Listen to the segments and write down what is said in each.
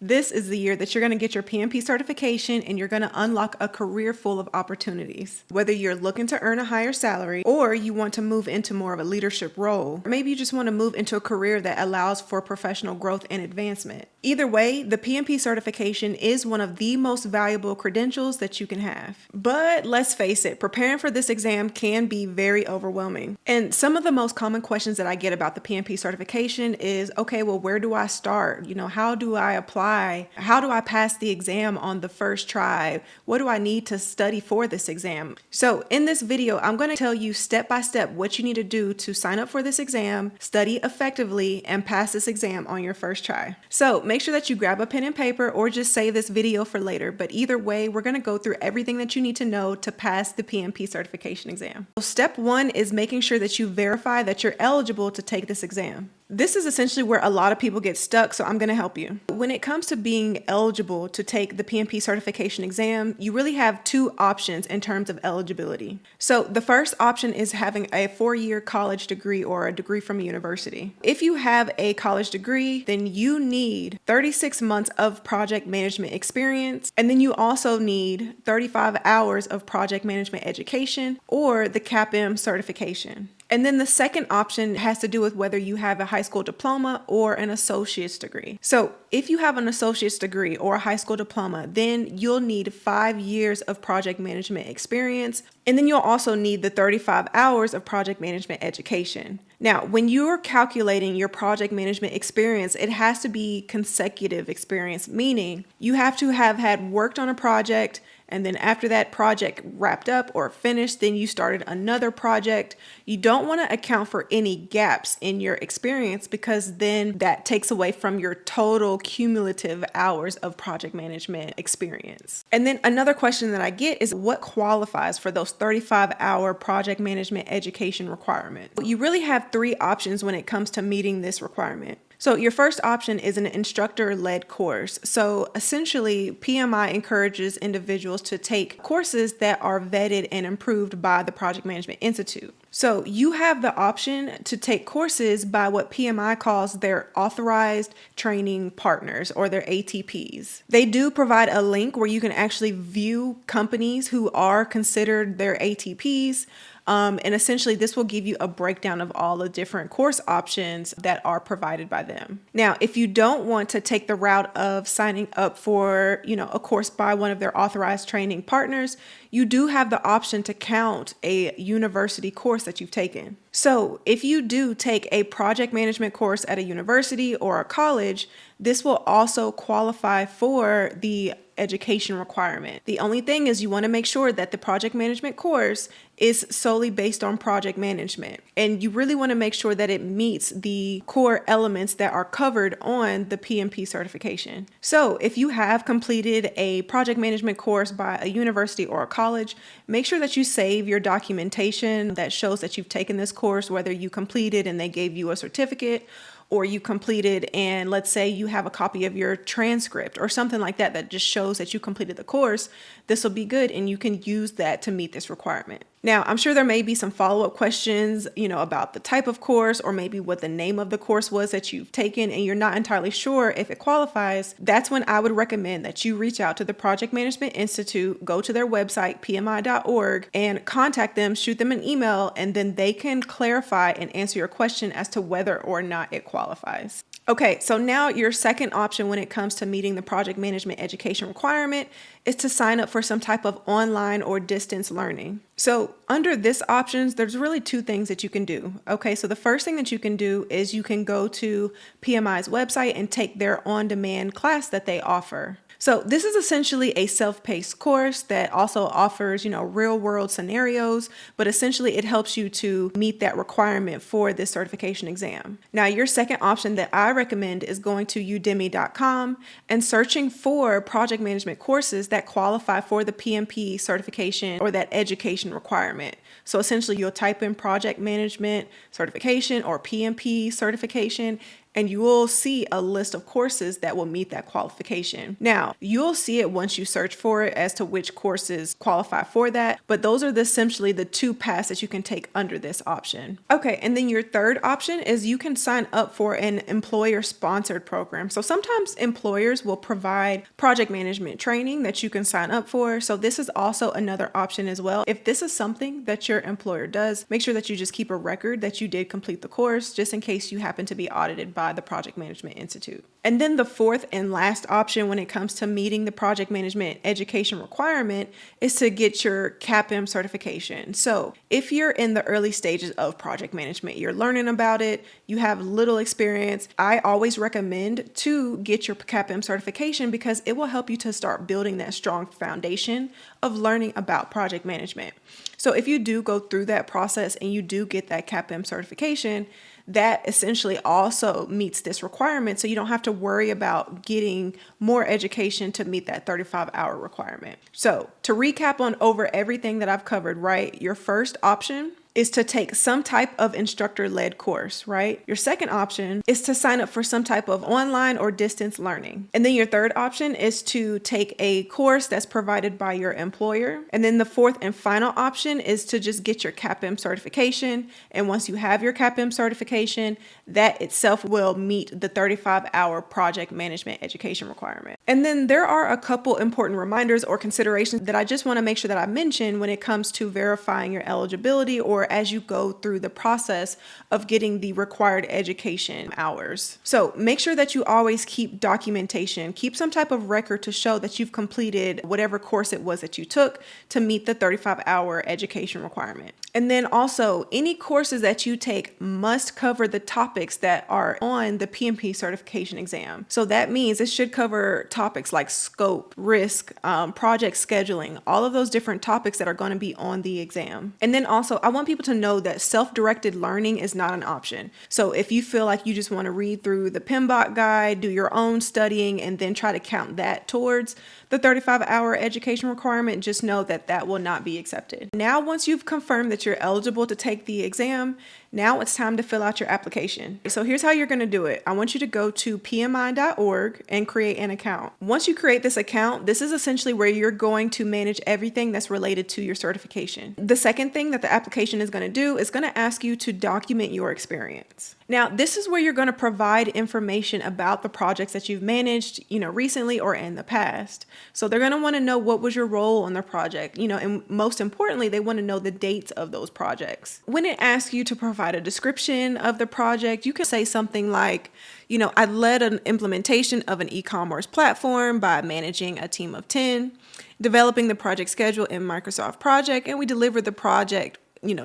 This is the year that you're going to get your PMP certification and you're going to unlock a career full of opportunities. Whether you're looking to earn a higher salary or you want to move into more of a leadership role, or maybe you just want to move into a career that allows for professional growth and advancement. Either way, the PMP certification is one of the most valuable credentials that you can have. But let's face it, preparing for this exam can be very overwhelming. And some of the most common questions that I get about the PMP certification is, okay, well, where do I start? How do I apply? How do I pass the exam on the first try? What do I need to study for this exam? So in this video, I'm going to tell you step by step what you need to do to sign up for this exam, study effectively, and pass this exam on your first try. So make sure that you grab a pen and paper or just save this video for later. But either way, we're going to go through everything that you need to know to pass the PMP certification exam. So step one is making sure that you verify that you're eligible to take this exam. This is essentially where a lot of people get stuck, so I'm going to help you. When it comes to being eligible to take the PMP certification exam, you really have two options in terms of eligibility. So the first option is having a 4-year college degree or a degree from a university. If you have a college degree, then you need 36 months of project management experience, and then you also need 35 hours of project management education or the CAPM certification. And then the second option has to do with whether you have a high school diploma or an associate's degree. So if you have an associate's degree or a high school diploma, then you'll need 5 years of project management experience. And then you'll also need the 35 hours of project management education. Now, when you're calculating your project management experience, it has to be consecutive experience, meaning you have to have had worked on a project, and then after that project wrapped up or finished, then you started another project. You don't want to account for any gaps in your experience because then that takes away from your total cumulative hours of project management experience. And then another question that I get is what qualifies for those 35-hour project management education requirement? You really have 3 options when it comes to meeting this requirement. So your first option is an instructor-led course. So essentially, PMI encourages individuals to take courses that are vetted and approved by the Project Management Institute. So you have the option to take courses by what PMI calls their authorized training partners or their ATPs. They do provide a link where you can actually view companies who are considered their ATPs. And essentially this will give you a breakdown of all the different course options that are provided by them. Now, if you don't want to take the route of signing up for, a course by one of their authorized training partners, you do have the option to count a university course that you've taken. So if you do take a project management course at a university or a college, this will also qualify for the education requirement. The only thing is you want to make sure that the project management course is solely based on project management. And you really want to make sure that it meets the core elements that are covered on the PMP certification. So if you have completed a project management course by a university or a college, make sure that you save your documentation that shows that you've taken this course, whether you completed and they gave you a certificate, or you completed and let's say you have a copy of your transcript or something like that that just shows that you completed the course. This will be good and you can use that to meet this requirement. Now, I'm sure there may be some follow-up questions, about the type of course or maybe what the name of the course was that you've taken and you're not entirely sure if it qualifies. That's when I would recommend that you reach out to the Project Management Institute, go to their website, pmi.org, and contact them, shoot them an email, and then they can clarify and answer your question as to whether or not it qualifies. Okay, so now your second option when it comes to meeting the project management education requirement is to sign up for some type of online or distance learning. So under this options, there's really 2 things that you can do. Okay, so the first thing that you can do is you can go to PMI's website and take their on-demand class that they offer. So this is essentially a self-paced course that also offers, real world scenarios, but essentially it helps you to meet that requirement for this certification exam. Now, your second option that I recommend is going to udemy.com and searching for project management courses that qualify for the PMP certification or that education requirement. So essentially you'll type in project management certification or PMP certification, and you will see a list of courses that will meet that qualification. Now, you'll see it once you search for it as to which courses qualify for that, but those are essentially the two paths that you can take under this option. Okay, and then your third option is you can sign up for an employer-sponsored program. So sometimes employers will provide project management training that you can sign up for. So this is also another option as well. If this is something that your employer does, make sure that you just keep a record that you did complete the course, just in case you happen to be audited by the Project Management Institute. And then the fourth and last option when it comes to meeting the project management education requirement is to get your CAPM certification. So if you're in the early stages of project management, you're learning about it, you have little experience, I always recommend to get your CAPM certification because it will help you to start building that strong foundation of learning about project management. So if you do go through that process and you do get that CAPM certification, that essentially also meets this requirement. So you don't have to worry about getting more education to meet that 35-hour requirement. So to recap on over everything that I've covered, right? Your first option is to take some type of instructor-led course, right? Your second option is to sign up for some type of online or distance learning. And then your third option is to take a course that's provided by your employer. And then the fourth and final option is to just get your CAPM certification. And once you have your CAPM certification, that itself will meet the 35-hour project management education requirement. And then there are a couple important reminders or considerations that I just want to make sure that I mention when it comes to verifying your eligibility or as you go through the process of getting the required education hours. So make sure that you always keep documentation, keep some type of record to show that you've completed whatever course it was that you took to meet the 35-hour education requirement. And then also any courses that you take must cover the topics that are on the PMP certification exam. So that means it should cover topics like scope, risk, project scheduling, all of those different topics that are going to be on the exam. And then also I want people to know that self-directed learning is not an option. So if you feel like you just want to read through the PMBOK guide, do your own studying, and then try to count that towards the 35-hour education requirement, just know that that will not be accepted. Now, once you've confirmed that you're eligible to take the exam, now it's time to fill out your application. So here's how you're going to do it. I want you to go to pmi.org and create an account. Once you create this account, this is essentially where you're going to manage everything that's related to your certification. The second thing that the application is going to do is going to ask you to document your experience. Now, this is where you're going to provide information about the projects that you've managed, recently or in the past. So they're going to want to know what was your role on the project, and most importantly, they want to know the dates of those projects. When it asks you to provide a description of the project, you can say something like, I led an implementation of an e-commerce platform by managing a team of 10, developing the project schedule in Microsoft Project, and we delivered the project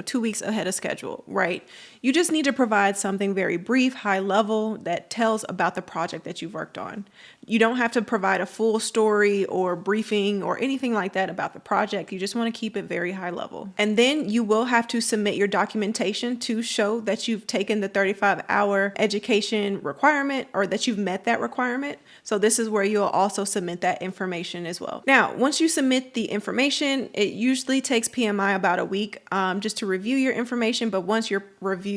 2 weeks ahead of schedule, right? You just need to provide something very brief, high level that tells about the project that you've worked on. You don't have to provide a full story or briefing or anything like that about the project. You just want to keep it very high level. And then you will have to submit your documentation to show that you've taken the 35-hour education requirement or that you've met that requirement. So this is where you'll also submit that information as well. Now, once you submit the information, it usually takes PMI about a week just to review your information. But once you're reviewed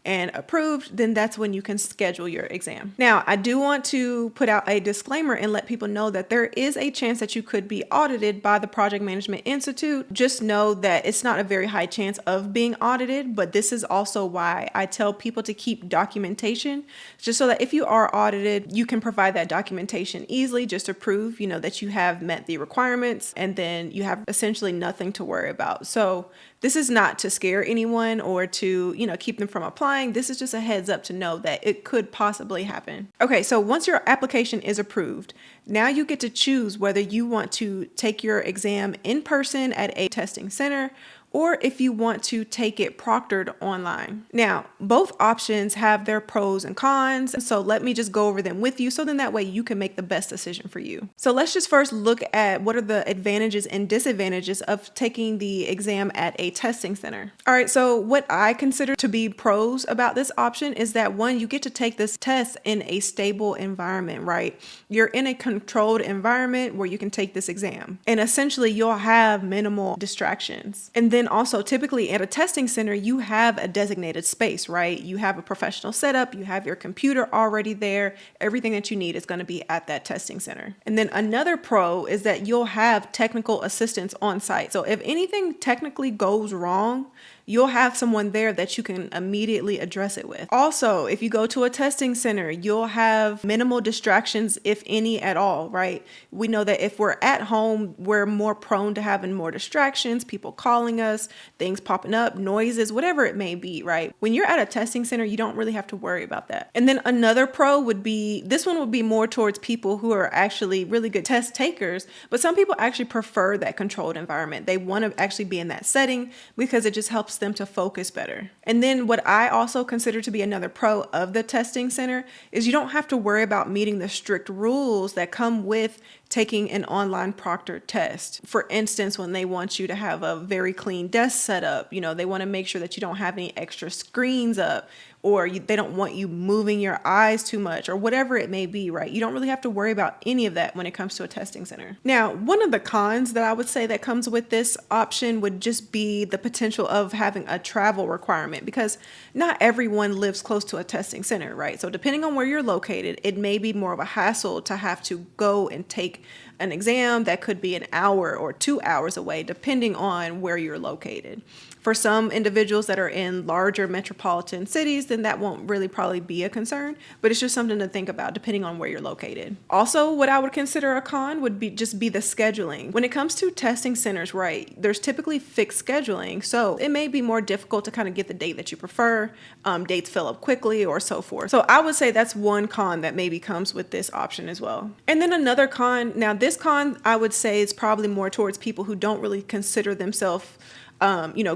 and approved, then that's when you can schedule your exam. Now, I do want to put out a disclaimer and let people know that there is a chance that you could be audited by the Project Management Institute. Just know that it's not a very high chance of being audited, but this is also why I tell people to keep documentation, just so that if you are audited, you can provide that documentation easily just to prove, that you have met the requirements, and then you have essentially nothing to worry about. So this is not to scare anyone or to, keep them from applying. This is just a heads up to know that it could possibly happen. Okay, so once your application is approved, now you get to choose whether you want to take your exam in person at a testing center or if you want to take it proctored online. Now, both options have their pros and cons, so let me just go over them with you so then that way you can make the best decision for you. So let's just first look at what are the advantages and disadvantages of taking the exam at a testing center. All right, so what I consider to be pros about this option is that one, you get to take this test in a stable environment, right? You're in a controlled environment where you can take this exam, and essentially you'll have minimal distractions. And then then also typically at a testing center, you have a designated space, right? You have a professional setup, you have your computer already there. Everything that you need is going to be at that testing center. And then another pro is that you'll have technical assistance on site. So if anything technically goes wrong, you'll have someone there that you can immediately address it with. Also, if you go to a testing center, you'll have minimal distractions, if any at all, right? We know that if we're at home, we're more prone to having more distractions, people calling us, things popping up, noises, whatever it may be, right? When you're at a testing center, you don't really have to worry about that. And then another pro would be, this one would be more towards people who are actually really good test takers, but some people actually prefer that controlled environment. They want to actually be in that setting because it just helps them to focus better. And then what I also consider to be another pro of the testing center is you don't have to worry about meeting the strict rules that come with taking an online proctored test. For instance, when they want you to have a very clean desk setup, they want to make sure that you don't have any extra screens up, or they don't want you moving your eyes too much, or whatever it may be, right? You don't really have to worry about any of that when it comes to a testing center. Now, one of the cons that I would say that comes with this option would just be the potential of having a travel requirement, because not everyone lives close to a testing center, right? So depending on where you're located, it may be more of a hassle to have to go and take an exam that could be an hour or 2 hours away, depending on where you're located. For some individuals that are in larger metropolitan cities, then that won't really probably be a concern, but it's just something to think about depending on where you're located. Also, what I would consider a con would be just be the scheduling. When it comes to testing centers, right, there's typically fixed scheduling, so it may be more difficult to kind of get the date that you prefer, dates fill up quickly or so forth. So I would say that's one con that maybe comes with this option as well. And then another con, now this con I would say is probably more towards people who don't really consider themselves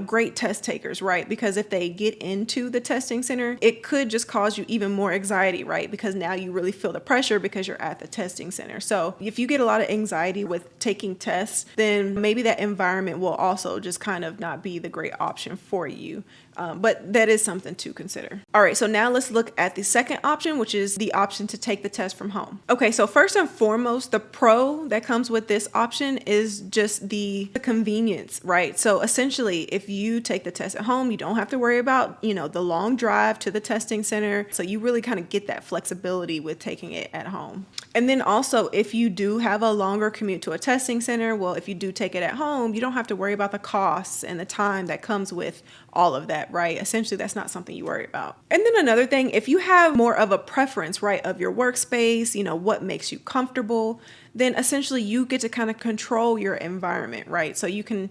great test takers, right? Because if they get into the testing center, it could just cause you even more anxiety, right? Because now you really feel the pressure because you're at the testing center. So if you get a lot of anxiety with taking tests, then maybe that environment will also just kind of not be the great option for you. But that is something to consider. All right, so now let's look at the second option, which is the option to take the test from home. Okay, so first and foremost, the pro that comes with this option is just the convenience, right? So essentially, if you take the test at home, you don't have to worry about, the long drive to the testing center. So you really kind of get that flexibility with taking it at home. And then also, if you do have a longer commute to a testing center, well, if you do take it at home, you don't have to worry about the costs and the time that comes with all of that, right? Essentially, that's not something you worry about. And then another thing, if you have more of a preference, right, of your workspace, what makes you comfortable, then essentially you get to kind of control your environment, right? So you can,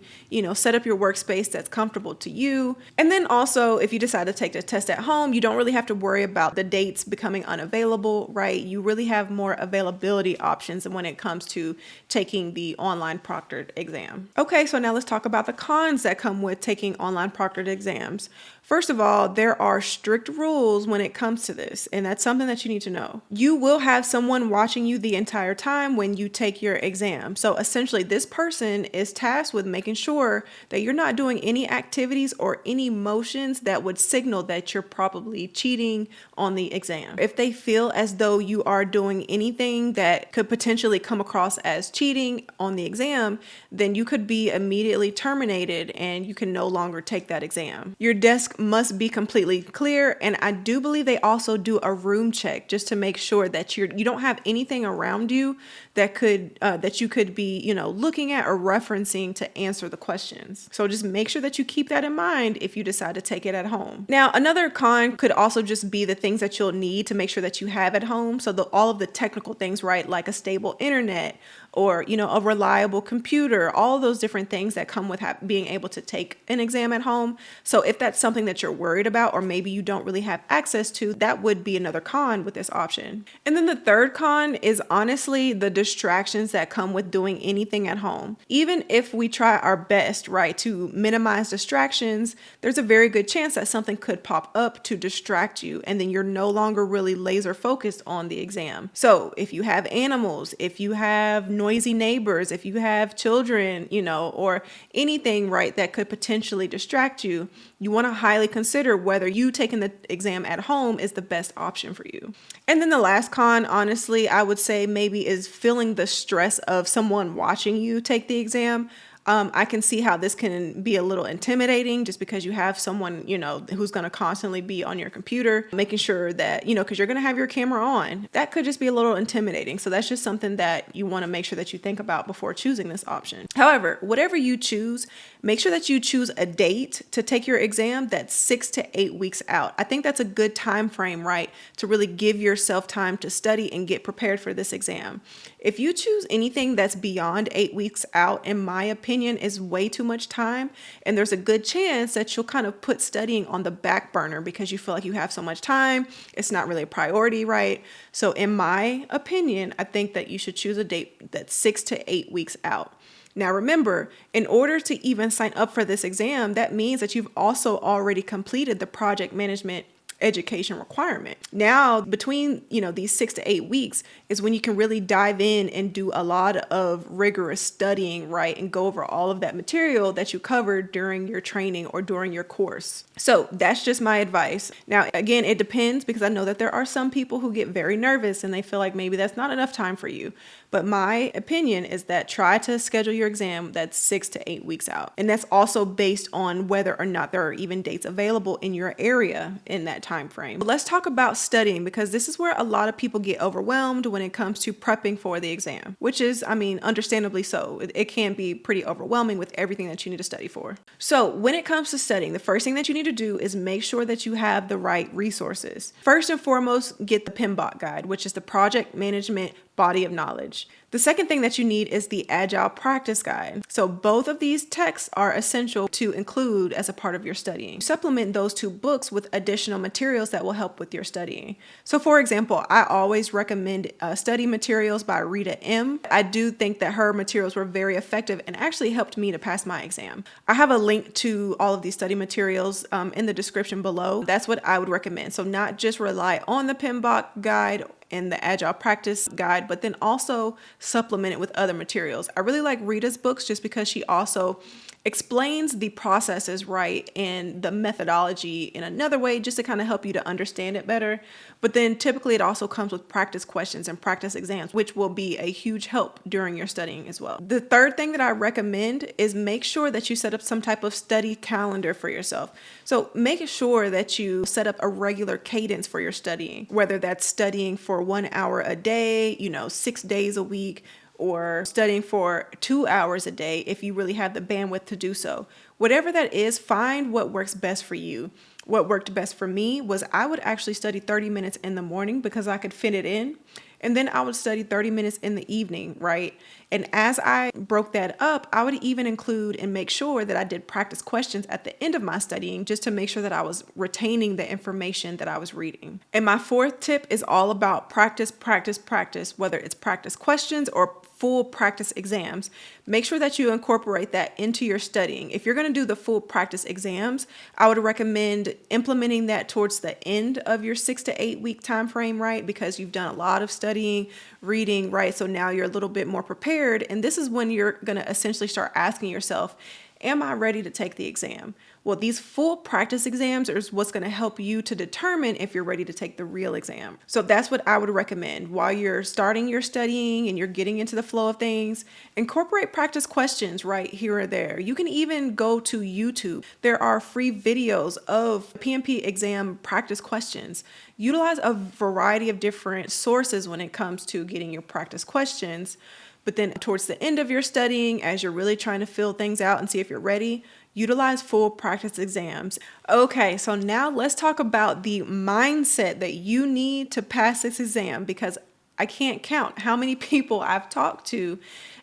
set up your workspace that's comfortable to you. And then also, if you decide to take the test at home, you don't really have to worry about the dates becoming unavailable, right? You really have more availability options when it comes to taking the online proctored exam. Okay, so now let's talk about the cons that come with taking online proctored exams. First of all, there are strict rules when it comes to this, and that's something that you need to know. You will have someone watching you the entire time when you take your exam. So essentially, this person is tasked with making sure that you're not doing any activities or any motions that would signal that you're probably cheating on the exam. If they feel as though you are doing anything that could potentially come across as cheating on the exam, then you could be immediately terminated and you can no longer take that exam. Your desk must be completely clear, and I do believe they also do a room check just to make sure that you don't have anything around you that you could be looking at or referencing to answer the questions. So just make sure that you keep that in mind if you decide to take it at home. Now, another con could also just be the things that you'll need to make sure that you have at home. So all of the technical things, right, like a stable internet or a reliable computer, all those different things that come with being able to take an exam at home. So if that's something that you're worried about, or maybe you don't really have access to, that would be another con with this option. And then the third con is honestly the distractions that come with doing anything at home. Even if we try our best, right, to minimize distractions, there's a very good chance that something could pop up to distract you, and then you're no longer really laser focused on the exam. So if you have animals, if you have noisy neighbors, if you have children, or anything, right, that could potentially distract you, you want to highly consider whether you taking the exam at home is the best option for you. And then the last con, honestly, I would say maybe is feeling the stress of someone watching you take the exam. I can see how this can be a little intimidating just because you have someone, who's going to constantly be on your computer, making sure that, because you're going to have your camera on. That could just be a little intimidating. So that's just something that you want to make sure that you think about before choosing this option. However, whatever you choose, make sure that you choose a date to take your exam that's 6 to 8 weeks out. I think that's a good time frame, right, to really give yourself time to study and get prepared for this exam. If you choose anything that's beyond 8 weeks out, in my opinion, is way too much time. And there's a good chance that you'll kind of put studying on the back burner because you feel like you have so much time. It's not really a priority, right? So in my opinion, I think that you should choose a date that's 6 to 8 weeks out. Now, remember, in order to even sign up for this exam, that means that you've also already completed the project management education requirement. Now, between, these 6 to 8 weeks is when you can really dive in and do a lot of rigorous studying, right? And go over all of that material that you covered during your training or during your course. So that's just my advice. Now, again, it depends because I know that there are some people who get very nervous and they feel like maybe that's not enough time for you. But my opinion is that try to schedule your exam that's 6 to 8 weeks out. And that's also based on whether or not there are even dates available in your area in that time frame. But let's talk about studying because this is where a lot of people get overwhelmed when it comes to prepping for the exam, which is, understandably so. It can be pretty overwhelming with everything that you need to study for. So when it comes to studying, the first thing that you need to do is make sure that you have the right resources. First and foremost, get the PMBOK guide, which is the Project Management Body of Knowledge. The second thing that you need is the Agile Practice Guide. So both of these texts are essential to include as a part of your studying. Supplement those two books with additional materials that will help with your studying. So for example, I always recommend study materials by Rita M. I do think that her materials were very effective and actually helped me to pass my exam. I have a link to all of these study materials in the description below. That's what I would recommend. So not just rely on the PMBOK guide and the Agile Practice Guide, but then also supplement it with other materials. I really like Rita's books just because she also explains the processes, right, and the methodology in another way just to kind of help you to understand it better. But then typically it also comes with practice questions and practice exams, which will be a huge help during your studying as well. The third thing that I recommend is make sure that you set up some type of study calendar for yourself. So make sure that you set up a regular cadence for your studying, whether that's studying for 1 hour a day, 6 days a week, or studying for 2 hours a day if you really have the bandwidth to do so. Whatever that is, find what works best for you. What worked best for me was I would actually study 30 minutes in the morning because I could fit it in. And then I would study 30 minutes in the evening, right? And as I broke that up, I would even include and make sure that I did practice questions at the end of my studying just to make sure that I was retaining the information that I was reading. And my fourth tip is all about practice, practice, practice, whether it's practice questions or full practice exams. Make sure that you incorporate that into your studying. If you're going to do the full practice exams, I would recommend implementing that towards the end of your 6 to 8 week time frame, right? Because you've done a lot of studying, reading, right? So now you're a little bit more prepared. And this is when you're going to essentially start asking yourself, am I ready to take the exam? Well, these full practice exams is what's going to help you to determine if you're ready to take the real exam. So that's what I would recommend. While you're starting your studying and you're getting into the flow of things, incorporate practice questions right here or there. You can even go to YouTube. There are free videos of PMP exam practice questions. Utilize a variety of different sources when it comes to getting your practice questions. But then towards the end of your studying, as you're really trying to fill things out and see if you're ready, utilize full practice exams. Okay, so now let's talk about the mindset that you need to pass this exam, because I can't count how many people I've talked to.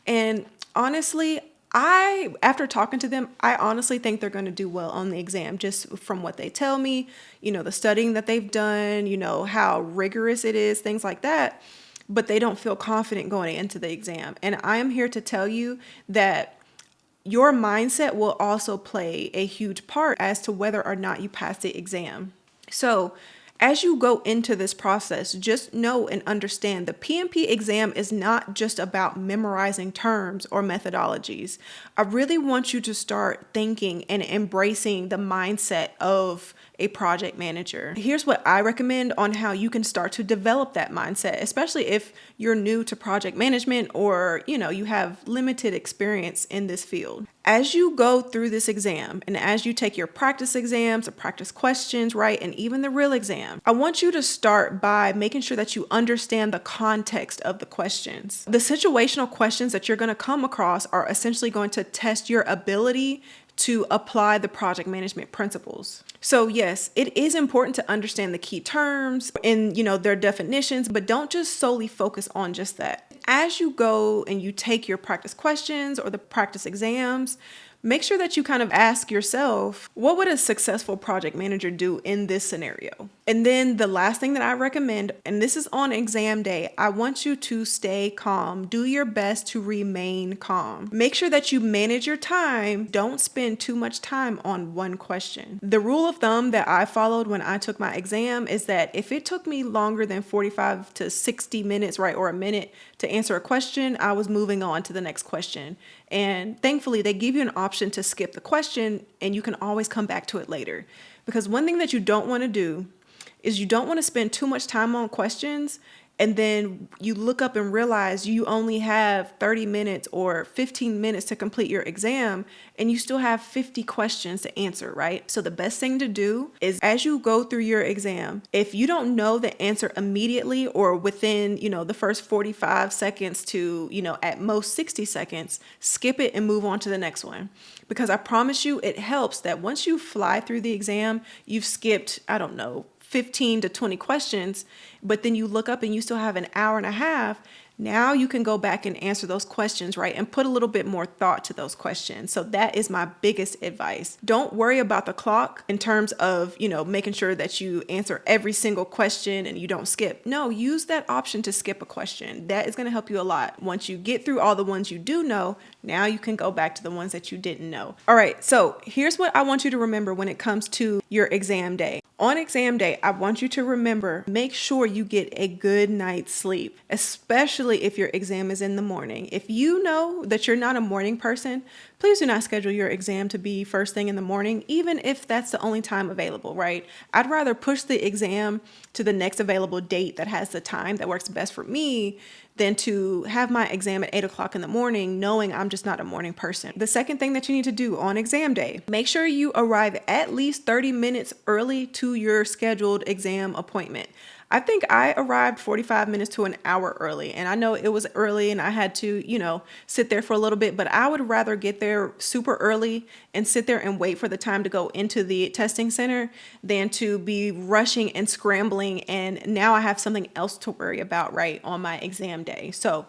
And honestly, after talking to them, I honestly think they're going to do well on the exam just from what they tell me, the studying that they've done, how rigorous it is, things like that. But they don't feel confident going into the exam. And I am here to tell you that your mindset will also play a huge part as to whether or not you pass the exam. So as you go into this process, just know and understand the PMP exam is not just about memorizing terms or methodologies. I really want you to start thinking and embracing the mindset of a project manager. Here's what I recommend on how you can start to develop that mindset, especially if you're new to project management or, you have limited experience in this field. As you go through this exam and as you take your practice exams, the practice questions, right, and even the real exam, I want you to start by making sure that you understand the context of the questions. The situational questions that you're going to come across are essentially going to test your ability to apply the project management principles. So yes, it is important to understand the key terms and, their definitions, but don't just solely focus on just that. As you go and you take your practice questions or the practice exams, make sure that you kind of ask yourself, what would a successful project manager do in this scenario? And then the last thing that I recommend, and this is on exam day, I want you to stay calm. Do your best to remain calm. Make sure that you manage your time. Don't spend too much time on one question. The rule of thumb that I followed when I took my exam is that if it took me longer than 45 to 60 minutes, right, or a minute to answer a question, I was moving on to the next question. And thankfully, they give you an option to skip the question and you can always come back to it later. Because one thing that you don't want to do is you don't want to spend too much time on questions and then you look up and realize you only have 30 minutes or 15 minutes to complete your exam and you still have 50 questions to answer, right? So the best thing to do is as you go through your exam, if you don't know the answer immediately or within, the first 45 seconds to, at most 60 seconds, skip it and move on to the next one. Because I promise you, it helps that once you fly through the exam, you've skipped, 15 to 20 questions, but then you look up and you still have an hour and a half. Now you can go back and answer those questions, right? And put a little bit more thought to those questions. So that is my biggest advice. Don't worry about the clock in terms of, making sure that you answer every single question and you don't skip. No, use that option to skip a question. That is going to help you a lot. Once you get through all the ones you do know, now you can go back to the ones that you didn't know. All right, so here's what I want you to remember when it comes to your exam day. On exam day, I want you to remember, make sure you get a good night's sleep, especially if your exam is in the morning. If you know that you're not a morning person, please do not schedule your exam to be first thing in the morning, even if that's the only time available, right? I'd rather push the exam to the next available date that has the time that works best for me than to have my exam at 8 o'clock in the morning, knowing I'm just not a morning person. The second thing that you need to do on exam day, make sure you arrive at least 30 minutes early to your scheduled exam appointment. I think I arrived 45 minutes to an hour early, and I know it was early and I had to, sit there for a little bit, but I would rather get there super early and sit there and wait for the time to go into the testing center than to be rushing and scrambling. And now I have something else to worry about, right, on my exam day. So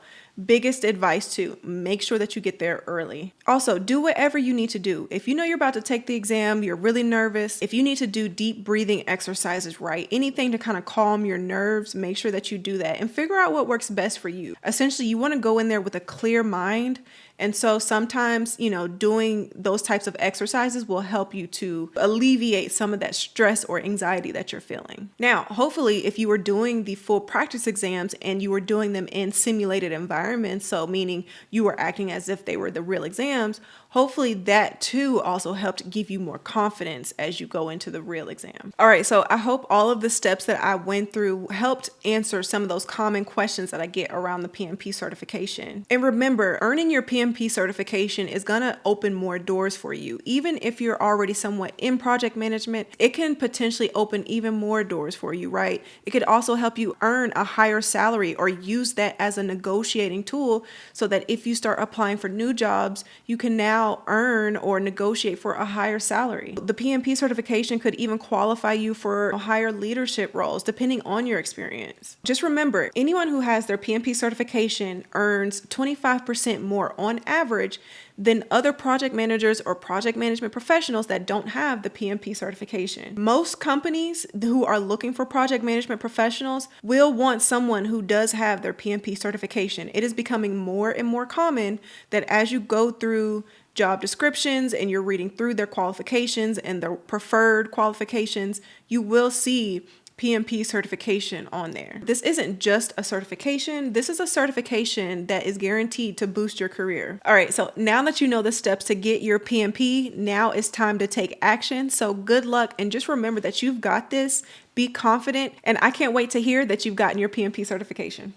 biggest advice to make sure that you get there early. Also, do whatever you need to do. If you know you're about to take the exam, you're really nervous, if you need to do deep breathing exercises, right? Anything to kind of calm your nerves, make sure that you do that and figure out what works best for you. Essentially, you want to go in there with a clear mind. And so sometimes, doing those types of exercises will help you to alleviate some of that stress or anxiety that you're feeling. Now, hopefully, if you were doing the full practice exams and you were doing them in simulated environments, so meaning you were acting as if they were the real exams, hopefully that too also helped give you more confidence as you go into the real exam. All right, so I hope all of the steps that I went through helped answer some of those common questions that I get around the PMP certification. And remember, earning your PMP certification is gonna open more doors for you. Even if you're already somewhat in project management, it can potentially open even more doors for you, right? It could also help you earn a higher salary or use that as a negotiating tool so that if you start applying for new jobs, you can now earn or negotiate for a higher salary. The PMP certification could even qualify you for higher leadership roles depending on your experience. Just remember, anyone who has their PMP certification earns 25% more on average than other project managers or project management professionals that don't have the PMP certification. Most companies who are looking for project management professionals will want someone who does have their PMP certification. It is becoming more and more common that as you go through job descriptions and you're reading through their qualifications and their preferred qualifications, you will see PMP certification on there. This isn't just a certification. This is a certification that is guaranteed to boost your career. All right, so now that you know the steps to get your PMP, now it's time to take action. So good luck, and just remember that you've got this. Be confident, and I can't wait to hear that you've gotten your PMP certification.